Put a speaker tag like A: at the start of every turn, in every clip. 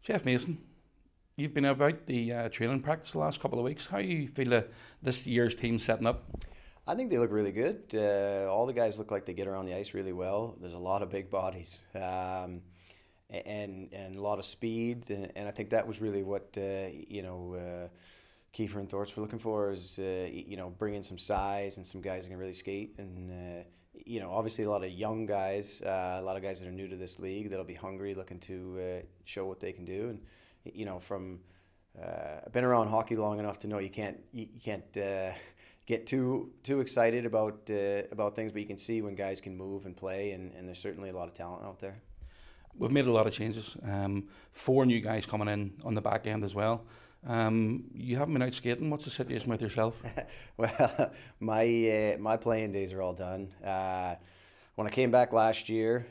A: Jeff Mason, you've been about the training practice the last couple of weeks. How do you feel this year's team setting up?
B: I think they look really good. All the guys look like they get around the ice really well. There's a lot of big bodies and a lot of speed, and I think that was really what Kiefer and Thorts were looking for, is bringing some size and some guys that can really skate, and obviously a lot of young guys, a lot of guys that are new to this league that'll be hungry, looking to show what they can do. And I've been around hockey long enough to know you can't get too excited about things, but you can see when guys can move and play, and there's certainly a lot of talent out there.
A: We've made a lot of changes. 4 new guys coming in on the back end as well. You haven't been out skating. What's the situation with yourself?
B: Well, my playing days are all done. When I came back last year,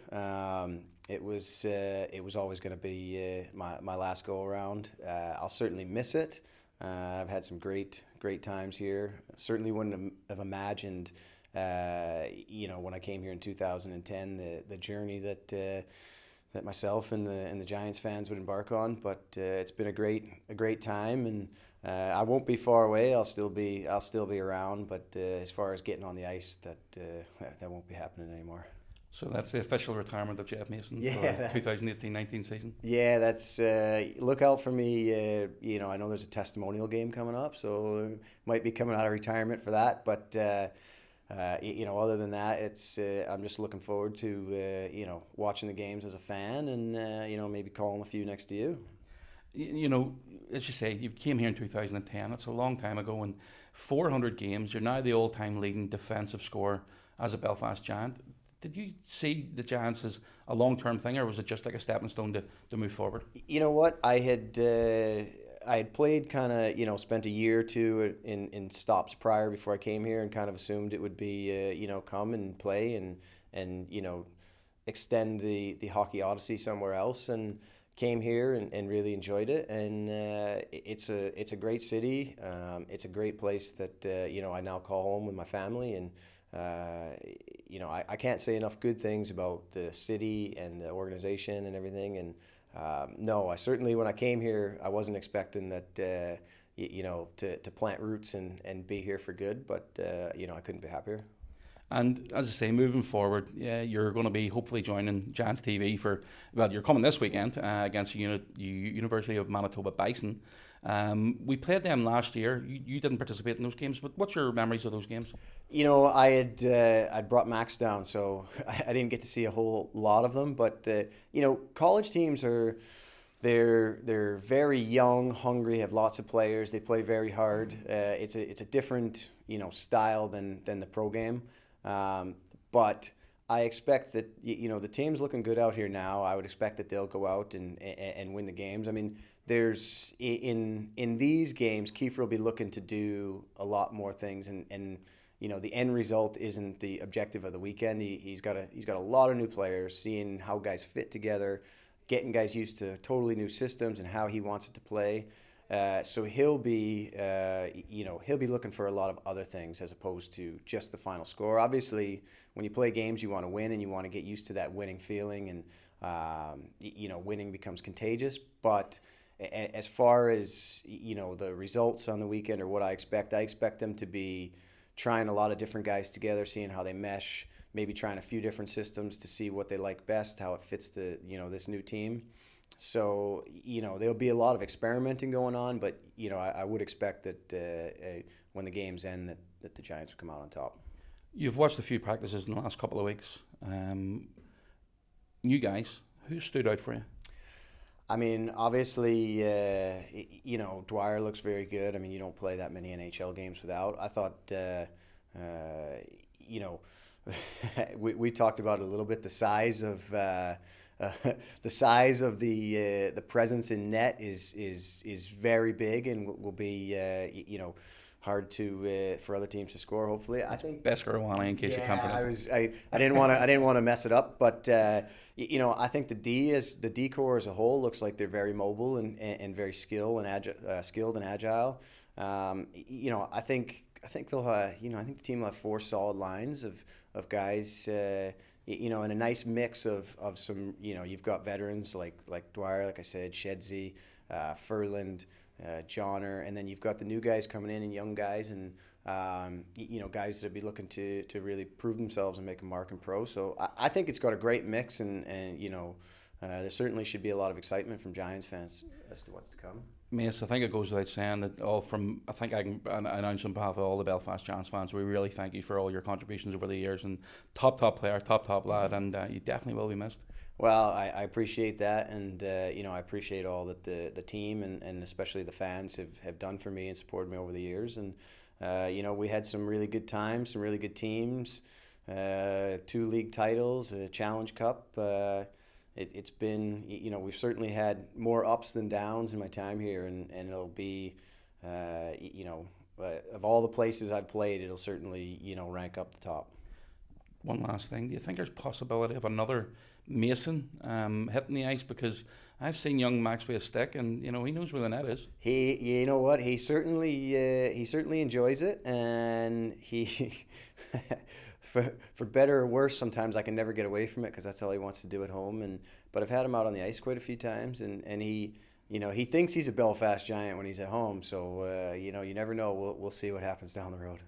B: it was always going to be my last go around. I'll certainly miss it. I've had some great times here. Certainly wouldn't have imagined, when I came here in 2010, the journey that myself and the Giants fans would embark on. But it's been a great time, and I won't be far away. I'll still be around. But as far as getting on the ice, that won't be happening anymore.
A: So that's the official retirement of Jeff Mason for 2018-19 season?
B: Yeah, that's look out for me. I know there's a testimonial game coming up, so might be coming out of retirement for that. But other than that, it's I'm just looking forward to watching the games as a fan, and maybe calling a few next to you.
A: As you say, you came here in 2010. That's a long time ago, and 400 games. You're now the all-time leading defensive scorer as a Belfast Giant. Did you see the Giants as a long-term thing, or was it just like a stepping stone to move forward?
B: You know what? I had played kind of, spent a year or two in stops prior before I came here, and kind of assumed it would be, come and play and extend the hockey odyssey somewhere else, and came here and really enjoyed it. And it's a great city. It's a great place that, I now call home with my family, and I can't say enough good things about the city and the organization and everything. And no, I certainly, when I came here, I wasn't expecting that, to plant roots and be here for good. But, I couldn't be happier.
A: And as I say, moving forward, you're going to be hopefully joining Giants TV you're coming this weekend against the University of Manitoba Bison. We played them last year. You didn't participate in those games, but what's your memories of those games?
B: I'd brought Max down, so I didn't get to see a whole lot of them. But college teams they're very young, hungry, have lots of players. They play very hard. It's a different style than the pro game. But I expect that the team's looking good out here now. I would expect that they'll go out and win the games. I mean, there's in these games, Kiefer will be looking to do a lot more things, and the end result isn't the objective of the weekend. He's got a lot of new players, seeing how guys fit together, getting guys used to totally new systems and how he wants it to play. So he'll be looking for a lot of other things as opposed to just the final score. Obviously, when you play games, you want to win and you want to get used to that winning feeling, and winning becomes contagious. But as far as the results on the weekend or what I expect them to be trying a lot of different guys together, seeing how they mesh, maybe trying a few different systems to see what they like best, how it fits the this new team. So, there'll be a lot of experimenting going on, but, I would expect that when the games end that the Giants will come out on top.
A: You've watched a few practices in the last couple of weeks. New guys, who stood out for you?
B: I mean, obviously, Dwyer looks very good. I mean, you don't play that many NHL games without. I thought, we talked about it a little bit, the size of the presence in net is very big, and will be hard for other teams to score. Hopefully, I think
A: Beskarwani, in case you can't pronounce.
B: I didn't want to mess it up, but I think the D core as a whole looks like they're very mobile and very skilled and agile. I think they'll I think the team will have 4 solid lines of guys you know, and a nice mix of some, you know, you've got veterans like Dwyer, like I said, Shedsy, Furland, Johnner, and then you've got the new guys coming in and young guys, and you know, guys that be looking to really prove themselves and make a mark in pro. So I think it's got a great mix, and you know, there certainly should be a lot of excitement from Giants fans as to what's to come.
A: Mace, I think it goes without saying that I think I can announce on behalf of all the Belfast Giants fans, we really thank you for all your contributions over the years, and top player, top lad, and you definitely will be missed.
B: Well, I appreciate that, and you know, I appreciate all that the team and especially the fans have done for me and supported me over the years. And you know, we had some really good times, some really good teams, 2 league titles, a Challenge Cup. It's been, you know, we've certainly had more ups than downs in my time here, and it'll be, you know, of all the places I've played, it'll certainly, you know, rank up the top.
A: One last thing, do you think there's possibility of another Mason hitting the ice? Because I've seen young Max with a stick, and you know, he knows where the net is.
B: You know what, he certainly enjoys it, and he for better or worse, sometimes I can never get away from it because that's all he wants to do at home. But I've had him out on the ice quite a few times, and he, you know, he thinks he's a Belfast Giant when he's at home. So you know, you never know. We'll see what happens down the road.